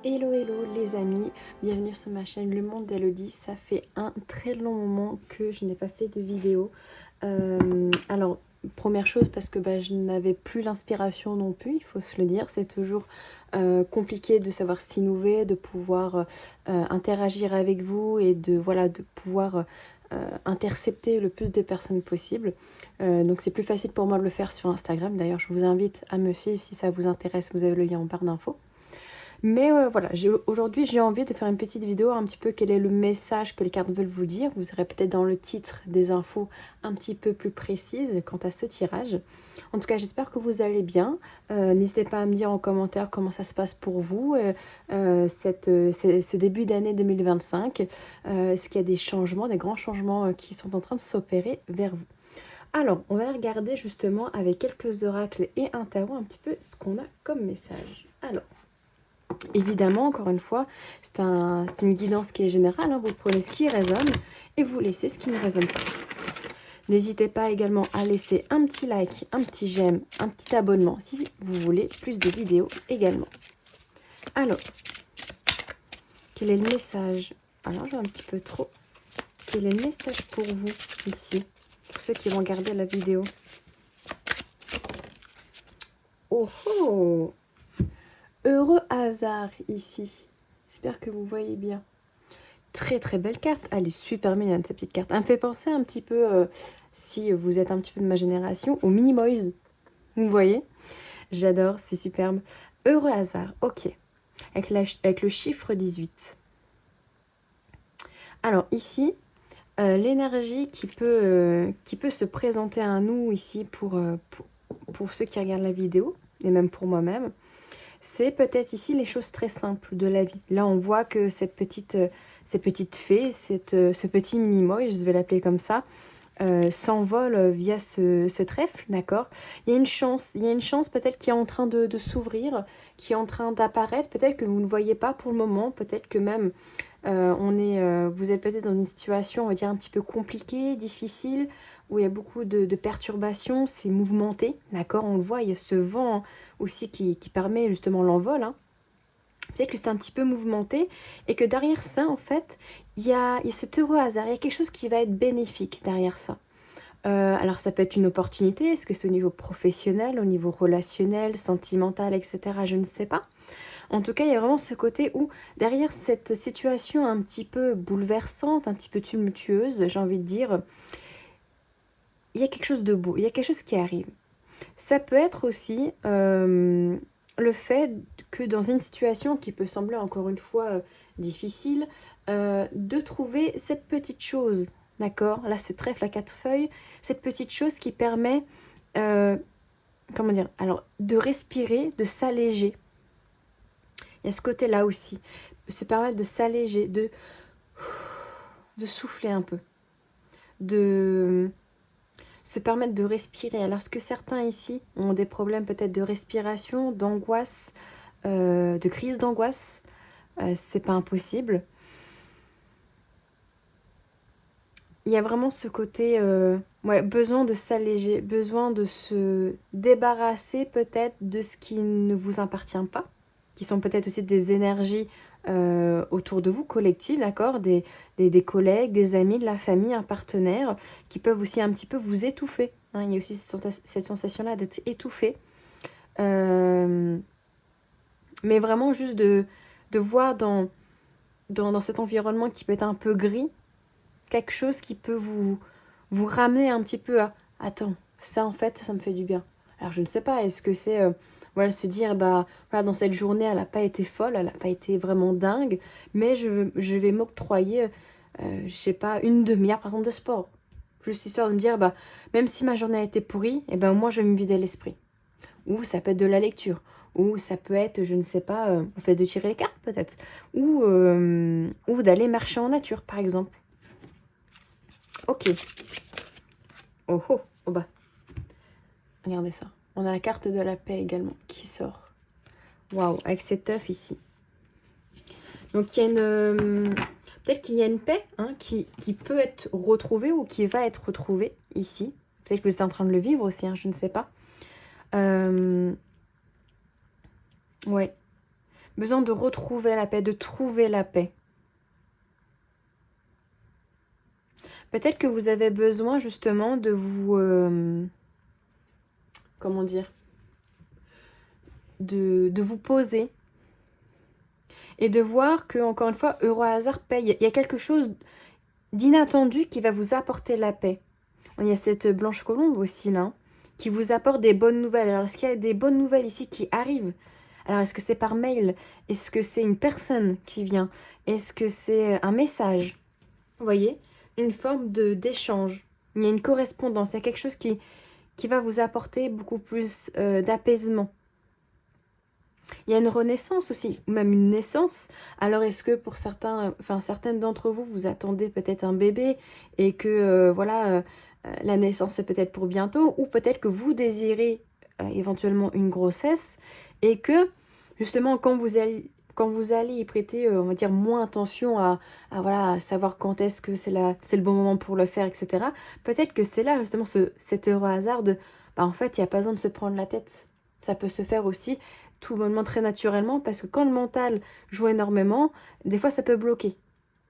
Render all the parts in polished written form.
Hello hello les amis, bienvenue sur ma chaîne Le Monde d'Elodie. Ça fait un très long moment que je n'ai pas fait de vidéo. Alors première chose parce que je n'avais plus l'inspiration non plus, il faut se le dire. C'est toujours compliqué de savoir s'innover, de pouvoir interagir avec vous et de pouvoir intercepter le plus de personnes possible. Donc c'est plus facile pour moi de le faire sur Instagram. D'ailleurs je vous invite à me suivre si ça vous intéresse, vous avez le lien en barre d'infos. Mais voilà, aujourd'hui j'ai envie de faire une petite vidéo un petit peu quel est le message que les cartes veulent vous dire. Vous aurez peut-être dans le titre des infos un petit peu plus précises quant à ce tirage. En tout cas, j'espère que vous allez bien. N'hésitez pas à me dire en commentaire comment ça se passe pour vous, ce début d'année 2025. Est-ce qu'il y a des changements, des grands changements qui sont en train de s'opérer vers vous? Alors, on va regarder justement avec quelques oracles et un tarot un petit peu ce qu'on a comme message. Alors, évidemment, encore une fois, c'est une guidance qui est générale, hein. Vous prenez ce qui résonne et vous laissez ce qui ne résonne pas. N'hésitez pas également à laisser un petit like, un petit j'aime, un petit abonnement si vous voulez plus de vidéos également. Alors, quel est le message? Alors, j'ai un petit peu trop. Quel est le message pour vous ici? Pour ceux qui vont regarder la vidéo. Oh oh! Heureux hasard ici. J'espère que vous voyez bien. Très très belle carte. Elle est super mignonne cette petite carte. Elle me fait penser un petit peu, si vous êtes un petit peu de ma génération, aux Minimoys. Vous voyez? J'adore, c'est superbe. Heureux hasard, ok. Avec le chiffre 18. Alors ici, l'énergie qui peut se présenter à nous ici pour ceux qui regardent la vidéo, et même pour moi-même, c'est peut-être ici les choses très simples de la vie. Là, on voit que ces petites fées, ce petit Minimoy, je vais l'appeler comme ça, s'envole via ce trèfle, d'accord? Il y a une chance peut-être qui est en train de s'ouvrir, qui est en train d'apparaître, peut-être que vous ne voyez pas pour le moment, peut-être que même vous êtes peut-être dans une situation, on va dire, un petit peu compliquée, difficile, où il y a beaucoup de perturbations, c'est mouvementé, d'accord? On le voit, il y a ce vent aussi qui permet justement l'envol, hein. Peut-être que c'est un petit peu mouvementé et que derrière ça, en fait, il y a cet heureux hasard, il y a quelque chose qui va être bénéfique derrière ça. Alors ça peut être une opportunité, est-ce que c'est au niveau professionnel, au niveau relationnel, sentimental, etc. Je ne sais pas. En tout cas, il y a vraiment ce côté où, derrière cette situation un petit peu bouleversante, un petit peu tumultueuse, j'ai envie de dire, il y a quelque chose de beau, il y a quelque chose qui arrive. Ça peut être aussi le fait que dans une situation qui peut sembler encore une fois difficile, de trouver cette petite chose, d'accord? Là, ce trèfle à 4 feuilles, cette petite chose qui permet, comment dire, alors, de respirer, de s'alléger. Il y a ce côté-là aussi, se permettre de s'alléger, de souffler un peu, de se permettre de respirer. Alors, est-ce que certains ici ont des problèmes peut-être de respiration, d'angoisse, de crise d'angoisse? C'est pas impossible. Il y a vraiment ce côté, besoin de s'alléger, besoin de se débarrasser peut-être de ce qui ne vous appartient pas, qui sont peut-être aussi des énergies autour de vous, collectives, d'accord, des collègues, des amis, de la famille, un partenaire, qui peuvent aussi un petit peu vous étouffer, hein. Il y a aussi cette sensation-là d'être étouffé. Mais vraiment juste de voir dans cet environnement qui peut être un peu gris, quelque chose qui peut vous ramener un petit peu à « Attends, ça en fait, ça me fait du bien ». Alors je ne sais pas, est-ce que c'est se dire voilà, dans cette journée, elle n'a pas été folle, elle n'a pas été vraiment dingue, mais je vais m'octroyer, je sais pas, une demi-heure par exemple de sport. Juste histoire de me dire, même si ma journée a été pourrie, moi je vais me vider l'esprit. Ou ça peut être de la lecture. Ou ça peut être, je ne sais pas, le fait de tirer les cartes peut-être. Ou d'aller marcher en nature par exemple. Ok. Oh oh, oh bah. Regardez ça. On a la carte de la paix également qui sort. Waouh, avec cet œuf ici. Donc il y a une... peut-être qu'il y a une paix, hein, qui peut être retrouvée ou qui va être retrouvée ici. Peut-être que vous êtes en train de le vivre aussi, hein, je ne sais pas. Ouais. besoin de retrouver la paix, de trouver la paix. Peut-être que vous avez besoin justement de vous... comment dire, de vous poser et de voir que, encore une fois, heureux hasard paye. Il y a quelque chose d'inattendu qui va vous apporter la paix. Il y a cette blanche colombe aussi là, qui vous apporte des bonnes nouvelles. Alors, est-ce qu'il y a des bonnes nouvelles ici qui arrivent? Alors, est-ce que c'est par mail? Est-ce que c'est une personne qui vient? Est-ce que c'est un message? Vous voyez? Une forme d'échange. Il y a une correspondance. Il y a quelque chose qui va vous apporter beaucoup plus d'apaisement. Il y a une renaissance aussi, ou même une naissance. Alors, est-ce que pour certaines d'entre vous, vous attendez peut-être un bébé et que, la naissance est peut-être pour bientôt, ou peut-être que vous désirez éventuellement une grossesse et que, justement, quand vous allez y prêter, on va dire, moins attention à savoir quand est-ce que c'est le bon moment pour le faire, etc., peut-être que c'est là, justement, cet heureux hasard de, en fait, il n'y a pas besoin de se prendre la tête. Ça peut se faire aussi tout bonnement, très naturellement, parce que quand le mental joue énormément, des fois ça peut bloquer,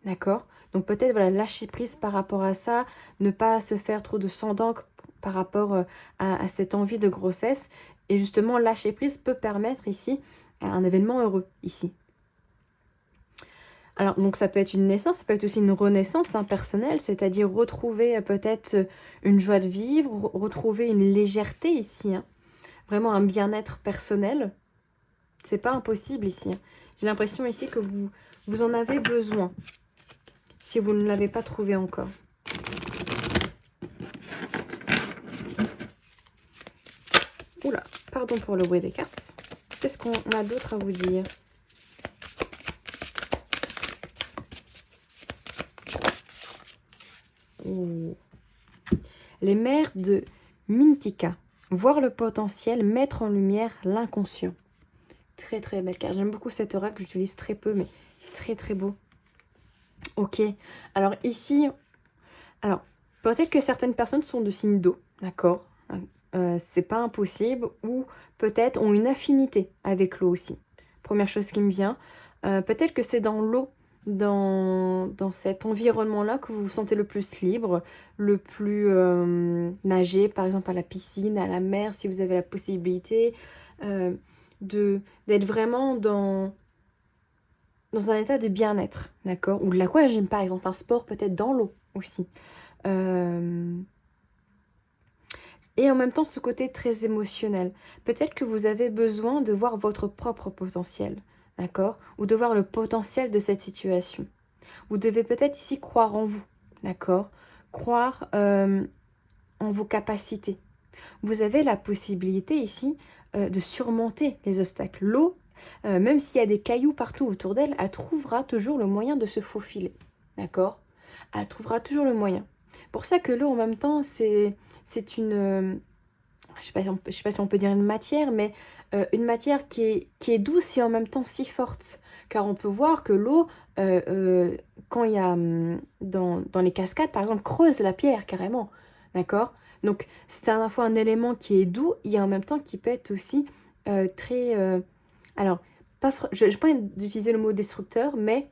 d'accord? Donc peut-être, voilà, lâcher prise par rapport à ça, ne pas se faire trop de sang d'encre par rapport à cette envie de grossesse, et justement lâcher prise peut permettre ici un événement heureux, ici. Alors, donc ça peut être une naissance, ça peut être aussi une renaissance personnelle, c'est-à-dire retrouver peut-être une joie de vivre, retrouver une légèreté ici, hein. Vraiment un bien-être personnel. C'est pas impossible ici. J'ai l'impression ici que vous en avez besoin, si vous ne l'avez pas trouvé encore. Oula, pardon pour le bruit des cartes. Qu'est-ce qu'on a d'autre à vous dire? Ouh. Les mères de Mintika. Voir le potentiel, mettre en lumière l'inconscient. Très très belle carte. J'aime beaucoup cet oracle, j'utilise très peu, mais très très beau. Ok, alors ici, peut-être que certaines personnes sont de signe d'eau, d'accord, c'est pas impossible, ou peut-être ont une affinité avec l'eau aussi. Première chose qui me vient, peut-être que c'est dans l'eau, dans cet environnement-là que vous vous sentez le plus libre, le plus nager, par exemple à la piscine, à la mer, si vous avez la possibilité, d'être vraiment dans un état de bien-être, d'accord? Ou de l'aquagym, par exemple, un sport peut-être dans l'eau aussi. Et en même temps, ce côté très émotionnel. Peut-être que vous avez besoin de voir votre propre potentiel, d'accord? Ou de voir le potentiel de cette situation. Vous devez peut-être ici croire en vous, d'accord? Croire en vos capacités. Vous avez la possibilité ici de surmonter les obstacles. L'eau, même s'il y a des cailloux partout autour d'elle, elle trouvera toujours le moyen de se faufiler, d'accord? Elle trouvera toujours le moyen. Pour ça que l'eau, en même temps, c'est une... je sais pas si on peut dire une matière, mais une matière qui est douce et en même temps si forte. Car on peut voir que l'eau, quand il y a dans les cascades, par exemple, creuse la pierre carrément, d'accord? Donc, c'est à la fois un élément qui est doux et en même temps qui peut être aussi très... alors, je n'ai pas envie d'utiliser le mot destructeur, mais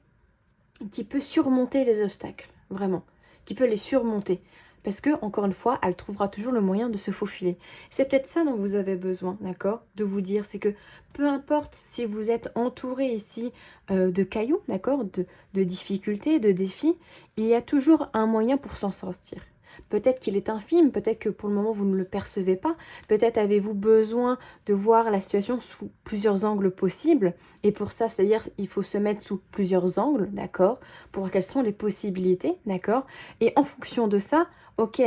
qui peut surmonter les obstacles, vraiment. Qui peut les surmonter. Parce que, encore une fois, elle trouvera toujours le moyen de se faufiler. C'est peut-être ça dont vous avez besoin, d'accord? De vous dire, c'est que peu importe si vous êtes entouré ici de cailloux, d'accord? De difficultés, de défis, il y a toujours un moyen pour s'en sortir. Peut-être qu'il est infime, peut-être que pour le moment vous ne le percevez pas, peut-être avez-vous besoin de voir la situation sous plusieurs angles possibles, et pour ça, c'est-à-dire il faut se mettre sous plusieurs angles, d'accord, pour voir quelles sont les possibilités, d'accord, et en fonction de ça, ok,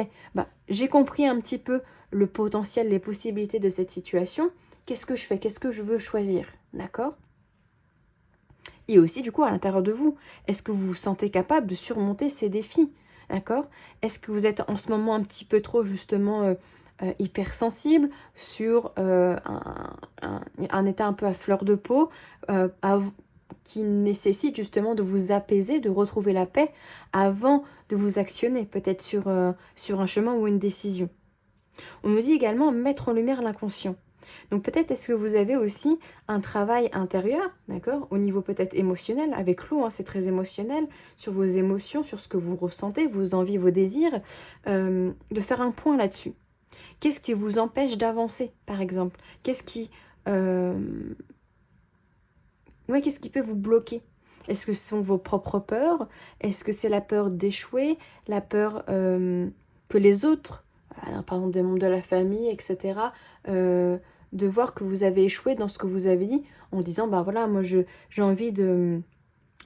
j'ai compris un petit peu le potentiel, les possibilités de cette situation, qu'est-ce que je fais, qu'est-ce que je veux choisir, d'accord? Et aussi, du coup, à l'intérieur de vous, est-ce que vous vous sentez capable de surmonter ces défis? D'accord? Est-ce que vous êtes en ce moment un petit peu trop justement hypersensible sur un état un peu à fleur de peau qui nécessite justement de vous apaiser, de retrouver la paix avant de vous actionner peut-être sur un chemin ou une décision? On nous dit également mettre en lumière l'inconscient. Donc peut-être est-ce que vous avez aussi un travail intérieur, d'accord, au niveau peut-être émotionnel, avec l'eau, hein, c'est très émotionnel, sur vos émotions, sur ce que vous ressentez, vos envies, vos désirs, de faire un point là-dessus. Qu'est-ce qui vous empêche d'avancer, par exemple? Qu'est-ce qui peut vous bloquer? Est-ce que ce sont vos propres peurs? Est-ce que c'est la peur d'échouer? La peur que les autres, par exemple des membres de la famille, etc., de voir que vous avez échoué dans ce que vous avez dit, en disant, bah voilà, moi j'ai envie de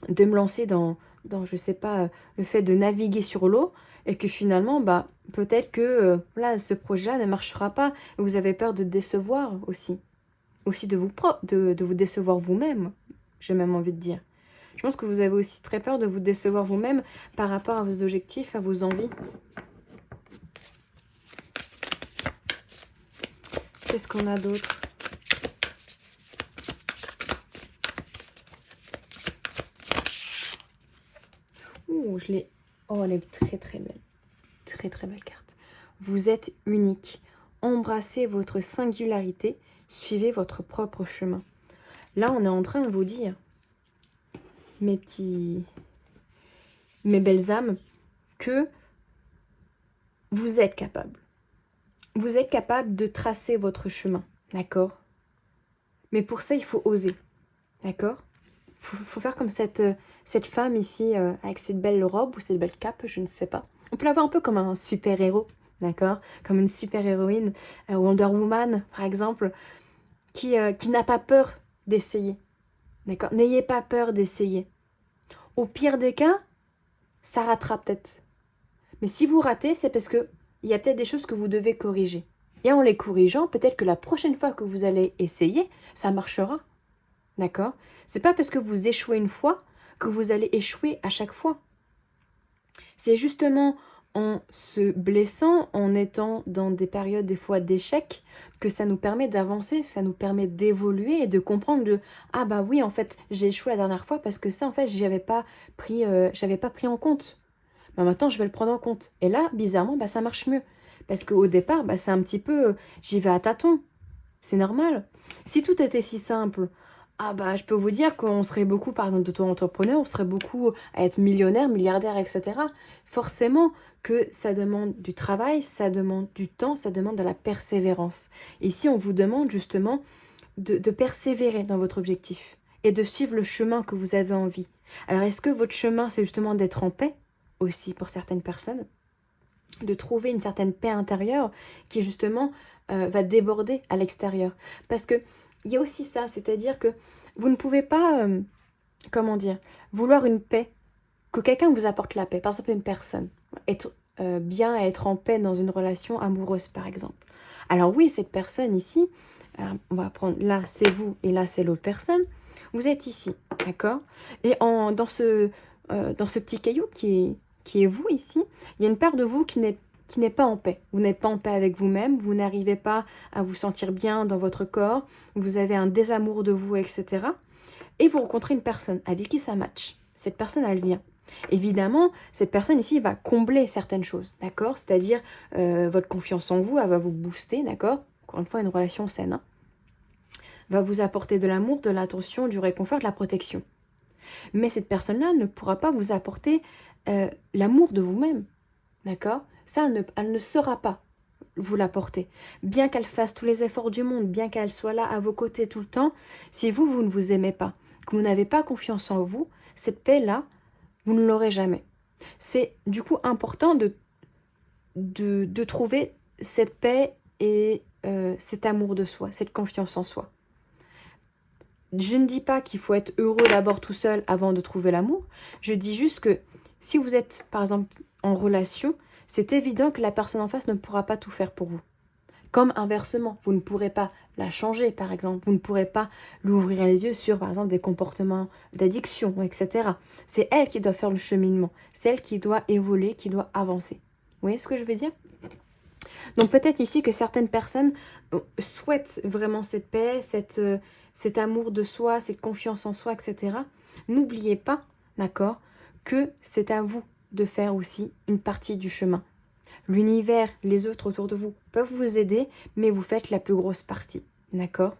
me lancer dans je sais pas, le fait de naviguer sur l'eau, et que finalement, bah peut-être que voilà, ce projet-là ne marchera pas, et vous avez peur de décevoir aussi. Aussi de vous décevoir vous-même, j'ai même envie de dire. Je pense que vous avez aussi très peur de vous décevoir vous-même par rapport à vos objectifs, à vos envies. Qu'est-ce qu'on a d'autre? Ouh, Oh, elle est très très belle. Très très belle carte. Vous êtes unique. Embrassez votre singularité. Suivez votre propre chemin. Là, on est en train de vous dire, mes belles âmes, que vous êtes capable. Vous êtes capable de tracer votre chemin, d'accord? Mais pour ça, il faut oser, d'accord? Faut faire comme cette femme ici, avec cette belle robe ou cette belle cape, je ne sais pas. On peut la voir un peu comme un super-héros, d'accord? Comme une super-héroïne, Wonder Woman, par exemple, qui n'a pas peur d'essayer, d'accord? N'ayez pas peur d'essayer. Au pire des cas, ça ratera peut-être. Mais si vous ratez, c'est parce que il y a peut-être des choses que vous devez corriger. Et en les corrigeant, peut-être que la prochaine fois que vous allez essayer, ça marchera. D'accord? C'est pas parce que vous échouez une fois que vous allez échouer à chaque fois. C'est justement en se blessant, en étant dans des périodes des fois d'échec, que ça nous permet d'avancer, ça nous permet d'évoluer et de comprendre ah bah oui, en fait, j'ai échoué la dernière fois parce que ça, en fait, j'avais pas pris en compte. Bah maintenant, je vais le prendre en compte. Et là, bizarrement, bah ça marche mieux. Parce qu'au départ, bah c'est un petit peu, j'y vais à tâtons. C'est normal. Si tout était si simple, ah bah je peux vous dire qu'on serait beaucoup, par exemple, d'auto-entrepreneurs, on serait beaucoup à être millionnaire, milliardaire, etc. Forcément que ça demande du travail, ça demande du temps, ça demande de la persévérance. Ici, on vous demande justement de persévérer dans votre objectif et de suivre le chemin que vous avez envie. Alors, est-ce que votre chemin, c'est justement d'être en paix aussi pour certaines personnes, de trouver une certaine paix intérieure qui justement va déborder à l'extérieur? Parce que il y a aussi ça, c'est-à-dire que vous ne pouvez pas, comment dire, vouloir une paix, que quelqu'un vous apporte la paix, par exemple une personne, être bien à être en paix dans une relation amoureuse par exemple. Alors oui, cette personne ici, on va prendre là c'est vous et là c'est l'autre personne, vous êtes ici, d'accord? Et dans ce petit caillou qui est vous ici, il y a une part de vous qui n'est pas en paix. Vous n'êtes pas en paix avec vous-même, vous n'arrivez pas à vous sentir bien dans votre corps, vous avez un désamour de vous, etc. Et vous rencontrez une personne avec qui ça match. Cette personne, elle vient. Évidemment, cette personne ici va combler certaines choses, d'accord? C'est-à-dire votre confiance en vous, elle va vous booster, d'accord? Encore une fois, une relation saine, hein, va vous apporter de l'amour, de l'attention, du réconfort, de la protection. Mais cette personne-là ne pourra pas vous apporter l'amour de vous-même, d'accord? Ça, elle ne saura pas vous l'apporter. Bien qu'elle fasse tous les efforts du monde, bien qu'elle soit là à vos côtés tout le temps, si vous ne vous aimez pas, que vous n'avez pas confiance en vous, cette paix-là, vous ne l'aurez jamais. C'est du coup important de trouver cette paix et cet amour de soi, cette confiance en soi. Je ne dis pas qu'il faut être heureux d'abord tout seul avant de trouver l'amour. Je dis juste que si vous êtes, par exemple, en relation, c'est évident que la personne en face ne pourra pas tout faire pour vous. Comme inversement, vous ne pourrez pas la changer, par exemple. Vous ne pourrez pas lui ouvrir les yeux sur, par exemple, des comportements d'addiction, etc. C'est elle qui doit faire le cheminement. C'est elle qui doit évoluer, qui doit avancer. Vous voyez ce que je veux dire? Donc peut-être ici que certaines personnes souhaitent vraiment cette paix, cet amour de soi, cette confiance en soi, etc. N'oubliez pas, d'accord, que c'est à vous de faire aussi une partie du chemin. L'univers, les autres autour de vous peuvent vous aider, mais vous faites la plus grosse partie. d'accord?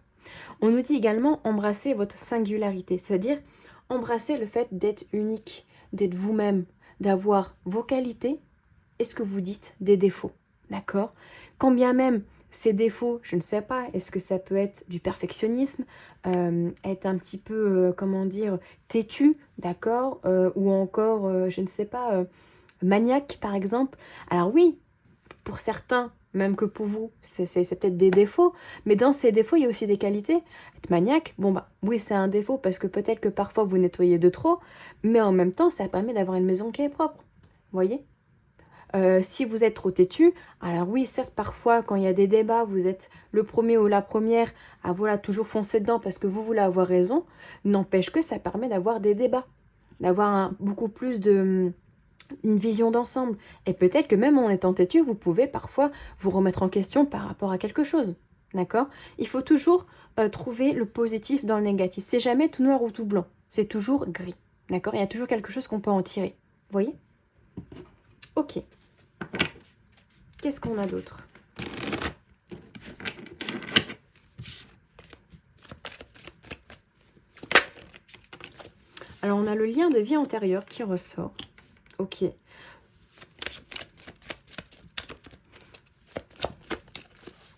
On nous dit également embrasser votre singularité, c'est-à-dire embrasser le fait d'être unique, d'être vous-même, d'avoir vos qualités et ce que vous dites des défauts, d'accord? Quand bien même ces défauts, je ne sais pas, est-ce que ça peut être du perfectionnisme, être un petit peu, comment dire, têtu, d'accord? Ou encore, je ne sais pas, maniaque par exemple. Alors oui, pour certains, même que pour vous, c'est peut-être des défauts, mais dans ces défauts, il y a aussi des qualités. Être maniaque, bon bah oui, c'est un défaut parce que peut-être que parfois vous nettoyez de trop, mais en même temps, ça permet d'avoir une maison qui est propre. Vous voyez? Si vous êtes trop têtu, alors oui, certes, parfois, quand il y a des débats, vous êtes le premier ou la première à voilà, toujours foncer dedans parce que vous voulez avoir raison, n'empêche que ça permet d'avoir des débats, d'avoir beaucoup plus de une vision d'ensemble. Et peut-être que même en étant têtu, vous pouvez parfois vous remettre en question par rapport à quelque chose. D'accord? Il faut toujours trouver le positif dans le négatif. C'est jamais tout noir ou tout blanc. C'est toujours gris. D'accord? Il y a toujours quelque chose qu'on peut en tirer. Vous voyez? Ok. Qu'est-ce qu'on a d'autre? Alors, on a le lien de vie antérieure qui ressort. Ok.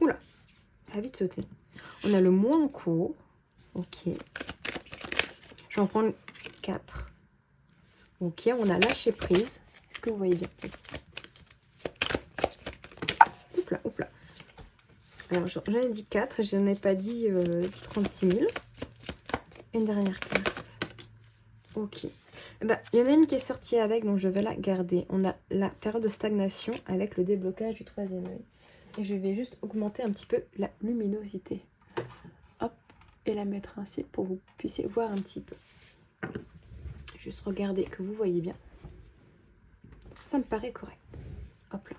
Oula, ça a vite sauté. On a le mois en cours. Ok. Je vais en prendre 4. Ok, on a lâché prise. Est-ce que vous voyez bien? Oups là, oups là. Alors, j'en ai dit 4, je n'ai pas dit 36 000. Une dernière carte. Ok. Ben, il y en a une qui est sortie avec, donc je vais la garder. On a la période de stagnation avec le déblocage du troisième œil. Et je vais juste augmenter un petit peu la luminosité. Hop, et la mettre ainsi pour que vous puissiez voir un petit peu. Juste regarder que vous voyez bien. Ça me paraît correct. Hop là.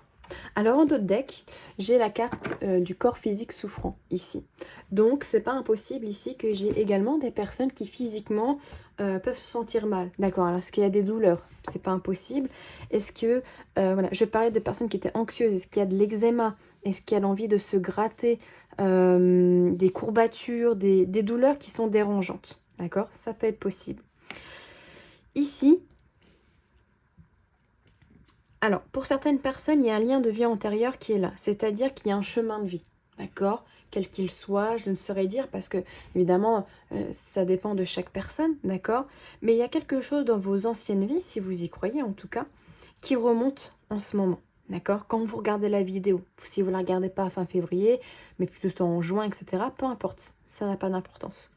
Alors en d'autres decks, j'ai la carte du corps physique souffrant ici. Donc c'est pas impossible ici que j'ai également des personnes qui physiquement peuvent se sentir mal. D'accord, alors est-ce qu'il y a des douleurs? C'est pas impossible. Est-ce que, voilà, je parlais de personnes qui étaient anxieuses. Est-ce qu'il y a de l'eczéma? Est-ce qu'il y a l'envie de se gratter? Des courbatures, des douleurs qui sont dérangeantes? D'accord, ça peut être possible. Ici, alors, pour certaines personnes, il y a un lien de vie antérieur qui est là, c'est-à-dire qu'il y a un chemin de vie, d'accord? Quel qu'il soit, je ne saurais dire parce que, évidemment, ça dépend de chaque personne, d'accord? Mais il y a quelque chose dans vos anciennes vies, si vous y croyez en tout cas, qui remonte en ce moment, d'accord? Quand vous regardez la vidéo, si vous ne la regardez pas à fin février, mais plutôt en juin, etc., peu importe, ça n'a pas d'importance.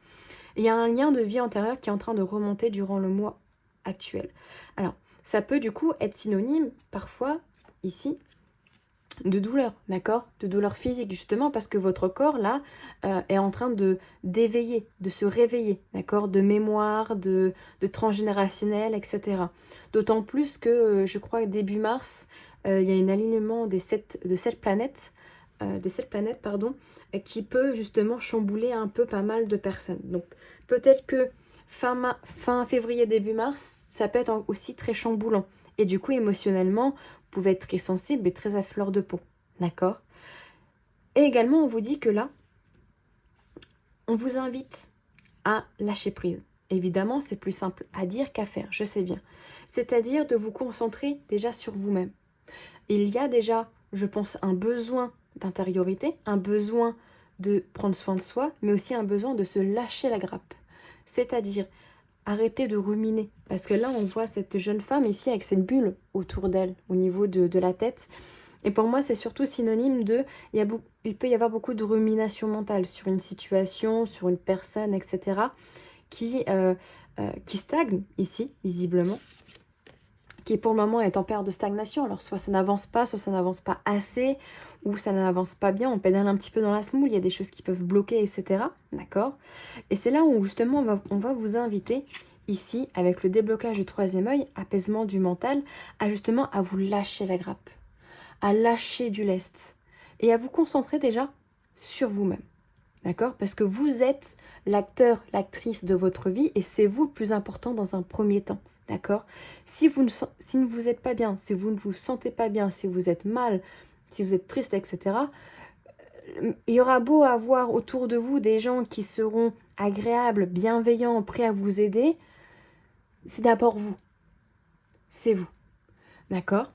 Il y a un lien de vie antérieure qui est en train de remonter durant le mois actuel. Alors, ça peut du coup être synonyme, parfois, ici, de douleur, d'accord? De douleur physique, justement, parce que votre corps, là, est en train d'éveiller, de se réveiller, d'accord? De mémoire, de transgénérationnel, etc. D'autant plus que, je crois, début mars, il y a un alignement de 7 planètes, pardon, qui peut justement chambouler un peu pas mal de personnes. Donc, peut-être que fin février, début mars, ça peut être aussi très chamboulant. Et du coup, émotionnellement, vous pouvez être très sensible et très à fleur de peau. D'accord? Et également, on vous dit que là, on vous invite à lâcher prise. Évidemment, c'est plus simple à dire qu'à faire, je sais bien. C'est-à-dire de vous concentrer déjà sur vous-même. Il y a déjà, je pense, un besoin d'intériorité, un besoin de prendre soin de soi, mais aussi un besoin de se lâcher la grappe. C'est-à-dire arrêter de ruminer. Parce que là, on voit cette jeune femme ici avec cette bulle autour d'elle, au niveau de la tête. Et pour moi, c'est surtout synonyme de... Il peut y avoir beaucoup de rumination mentale sur une situation, sur une personne, etc. qui stagne ici, visiblement. Qui pour le moment est en période de stagnation. Alors soit ça n'avance pas, soit ça n'avance pas assez, ou ça n'avance pas bien, on pédale un petit peu dans la semoule, il y a des choses qui peuvent bloquer, etc. D'accord? Et c'est là où justement on va vous inviter, ici, avec le déblocage du troisième œil, apaisement du mental, à justement à vous lâcher la grappe, à lâcher du lest, et à vous concentrer déjà sur vous-même. D'accord? Parce que vous êtes l'acteur, l'actrice de votre vie, et c'est vous le plus important dans un premier temps. D'accord? Si vous ne vous êtes pas bien, si vous ne vous sentez pas bien, si vous êtes mal, si vous êtes triste, etc., il y aura beau avoir autour de vous des gens qui seront agréables, bienveillants, prêts à vous aider, c'est d'abord vous. C'est vous. D'accord?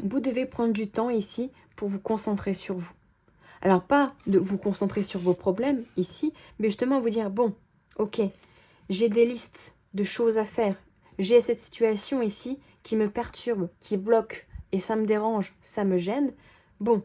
Vous devez prendre du temps ici pour vous concentrer sur vous. Alors pas de vous concentrer sur vos problèmes ici, mais justement vous dire, bon, ok, j'ai des listes de choses à faire. J'ai cette situation ici qui me perturbe, qui bloque, et ça me dérange, ça me gêne. Bon,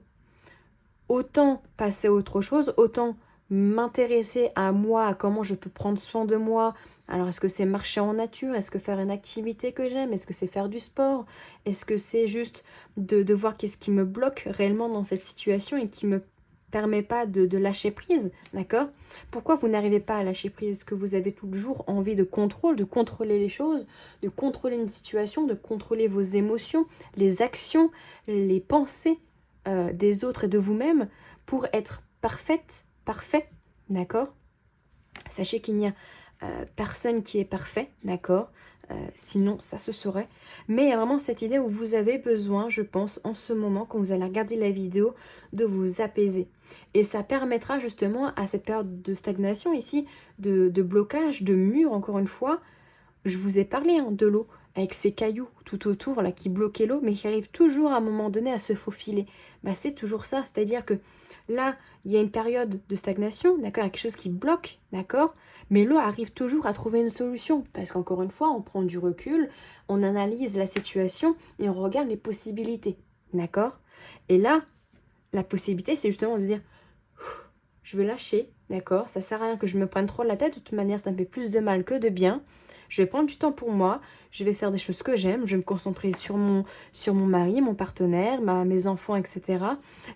autant passer à autre chose, autant m'intéresser à moi, à comment je peux prendre soin de moi. Alors, est-ce que c'est marcher en nature? Est-ce que faire une activité que j'aime? Est-ce que c'est faire du sport? Est-ce que c'est juste de voir qu'est-ce qui me bloque réellement dans cette situation et qui me permet pas de lâcher prise, d'accord? Pourquoi vous n'arrivez pas à lâcher prise? Est-ce que vous avez toujours envie de contrôle, de contrôler les choses, de contrôler une situation, de contrôler vos émotions, les actions, les pensées des autres et de vous-même pour être parfaite, parfait, d'accord? Sachez qu'il n'y a personne qui est parfait, d'accord? Sinon, ça se saurait. Mais il y a vraiment cette idée où vous avez besoin, je pense, en ce moment, quand vous allez regarder la vidéo, de vous apaiser. Et ça permettra justement à cette période de stagnation ici, de blocage, de mur, encore une fois. Je vous ai parlé hein, de l'eau, avec ces cailloux tout autour là, qui bloquaient l'eau, mais qui arrivent toujours à un moment donné à se faufiler. Bah, c'est toujours ça, c'est-à-dire que là, il y a une période de stagnation, d'accord, il y a quelque chose qui bloque, d'accord, mais l'eau arrive toujours à trouver une solution, parce qu'encore une fois, on prend du recul, on analyse la situation et on regarde les possibilités, d'accord. Et là, la possibilité, c'est justement de dire, je vais lâcher, d'accord, ça sert à rien que je me prenne trop la tête, de toute manière, ça me fait plus de mal que de bien. Je vais prendre du temps pour moi, je vais faire des choses que j'aime, je vais me concentrer sur mon mari, mon partenaire, mes enfants, etc.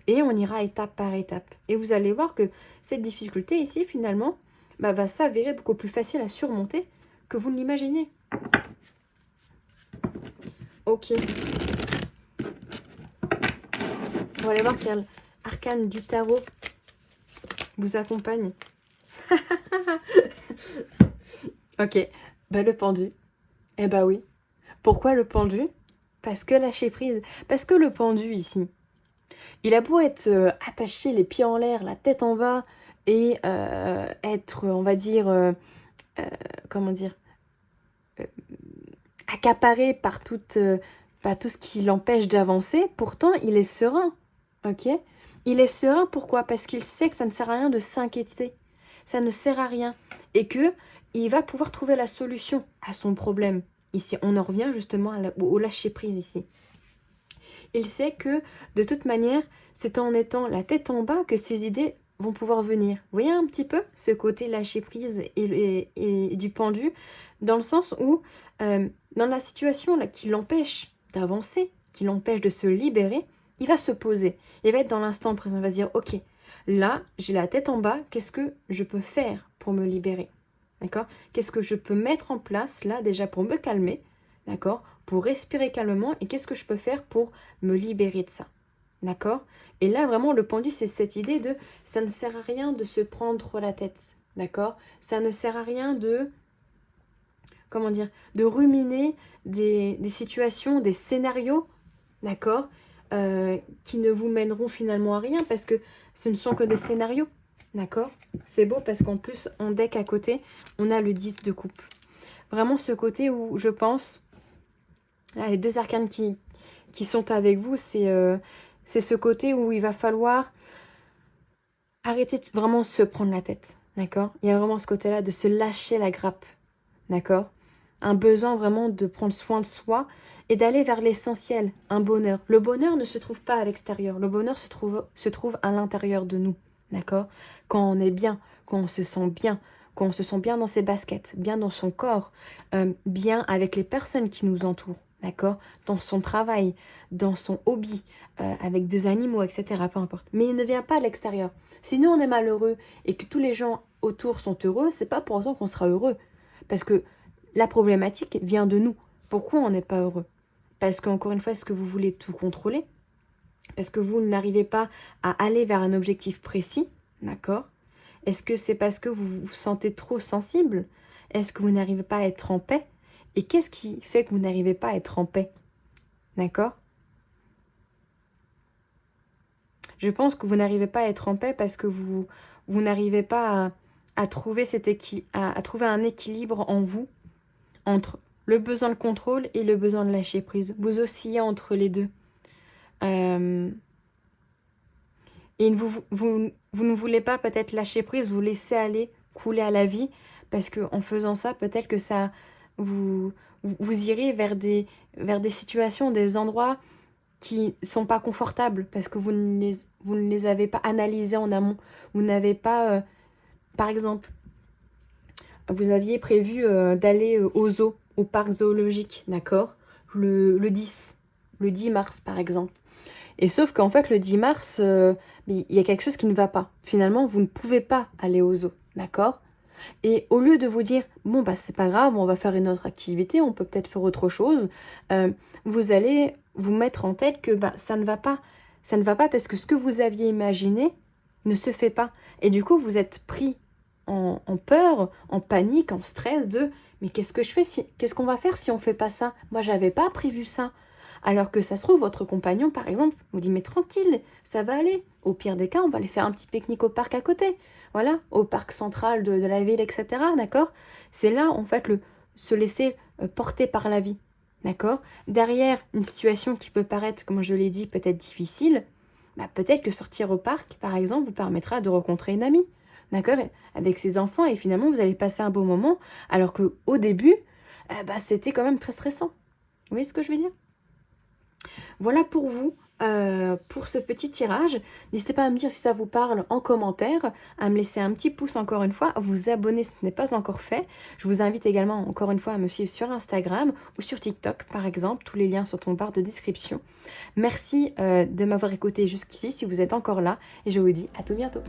Et on ira étape par étape. Et vous allez voir que cette difficulté ici, finalement, va s'avérer beaucoup plus facile à surmonter que vous ne l'imaginez. Ok. On va aller voir quel arcane du tarot vous accompagne. Ok. Le pendu. Eh bah oui. Pourquoi le pendu? Parce que lâcher prise. Parce que le pendu ici, il a beau être attaché les pieds en l'air, la tête en bas, et être, on va dire, comment dire, euh, accaparé par tout ce qui l'empêche d'avancer, pourtant il est serein. Ok? Il est serein, pourquoi? Parce qu'il sait que ça ne sert à rien de s'inquiéter. Ça ne sert à rien. Et que il va pouvoir trouver la solution à son problème. Ici, on en revient justement au lâcher-prise ici. Il sait que, de toute manière, c'est en étant la tête en bas que ses idées vont pouvoir venir. Vous voyez un petit peu ce côté lâcher-prise et du pendu, dans le sens où, dans la situation là, qui l'empêche d'avancer, qui l'empêche de se libérer, il va se poser. Il va être dans l'instant présent. Il va se dire, ok, là, j'ai la tête en bas, qu'est-ce que je peux faire pour me libérer? D'accord? Qu'est-ce que je peux mettre en place, là, déjà, pour me calmer? D'accord? Pour respirer calmement, et qu'est-ce que je peux faire pour me libérer de ça? D'accord? Et là, vraiment, le pendu, c'est cette idée de ça ne sert à rien de se prendre la tête. D'accord? Ça ne sert à rien de, comment dire, de ruminer des situations, des scénarios, d'accord? Qui ne vous mèneront finalement à rien parce que ce ne sont que des scénarios. D'accord? C'est beau parce qu'en plus, en deck à côté, on a le 10 de coupe. Vraiment ce côté où je pense, là, les deux arcanes qui sont avec vous, c'est ce côté où il va falloir arrêter de vraiment se prendre la tête. D'accord? Il y a vraiment ce côté-là de se lâcher la grappe. D'accord? Un besoin vraiment de prendre soin de soi et d'aller vers l'essentiel, un bonheur. Le bonheur ne se trouve pas à l'extérieur, le bonheur se trouve à l'intérieur de nous, d'accord? Quand on est bien, quand on se sent bien, quand on se sent bien dans ses baskets, bien dans son corps, bien avec les personnes qui nous entourent, d'accord? Dans son travail, dans son hobby, avec des animaux, etc., peu importe. Mais il ne vient pas à l'extérieur. Si nous on est malheureux et que tous les gens autour sont heureux, c'est pas pour autant qu'on sera heureux. Parce que la problématique vient de nous. Pourquoi on n'est pas heureux? Parce qu'encore une fois, est-ce que vous voulez tout contrôler? Parce que vous n'arrivez pas à aller vers un objectif précis, d'accord? Est-ce que c'est parce que vous vous sentez trop sensible? Est-ce que vous n'arrivez pas à être en paix? Et qu'est-ce qui fait que vous n'arrivez pas à être en paix? D'accord? Je pense que vous n'arrivez pas à être en paix parce que vous n'arrivez pas à trouver à trouver un équilibre en vous entre le besoin de contrôle et le besoin de lâcher prise. Vous oscillez entre les deux. Et vous ne voulez pas peut-être lâcher prise, vous laisser aller, couler à la vie, parce qu'en faisant ça, peut-être que ça vous irez vers des situations, des endroits qui sont pas confortables, parce que vous ne les avez pas analysés en amont. Vous n'avez pas, par exemple, vous aviez prévu d'aller au zoo, au parc zoologique, d'accord, le 10 mars par exemple. Et sauf qu'en fait, le 10 mars, il y a quelque chose qui ne va pas. Finalement, vous ne pouvez pas aller au zoo, d'accord? Et au lieu de vous dire, bon, bah, c'est pas grave, on va faire une autre activité, on peut peut-être faire autre chose, vous allez vous mettre en tête que bah, ça ne va pas. Ça ne va pas parce que ce que vous aviez imaginé ne se fait pas. Et du coup, vous êtes pris en peur, en panique, en stress de, mais qu'est-ce que je fais qu'est-ce qu'on va faire si on fait pas ça? Moi, j'avais pas prévu ça. Alors que ça se trouve, votre compagnon, par exemple, vous dit, mais tranquille, ça va aller. Au pire des cas, on va aller faire un petit pique-nique au parc à côté. Voilà, au parc central de la ville, etc. D'accord? C'est là, en fait, se laisser porter par la vie. D'accord? Derrière une situation qui peut paraître, comme je l'ai dit, peut-être difficile, bah, peut-être que sortir au parc, par exemple, vous permettra de rencontrer une amie. D'accord? Avec ses enfants, et finalement, vous allez passer un beau moment, alors qu'au début, bah, c'était quand même très stressant. Vous voyez ce que je veux dire? Voilà pour vous, pour ce petit tirage. N'hésitez pas à me dire si ça vous parle en commentaire, à me laisser un petit pouce encore une fois, à vous abonner si ce n'est pas encore fait. Je vous invite également encore une fois à me suivre sur Instagram ou sur TikTok par exemple. Tous les liens sont en barre de description. Merci de m'avoir écouté jusqu'ici si vous êtes encore là et je vous dis à tout bientôt.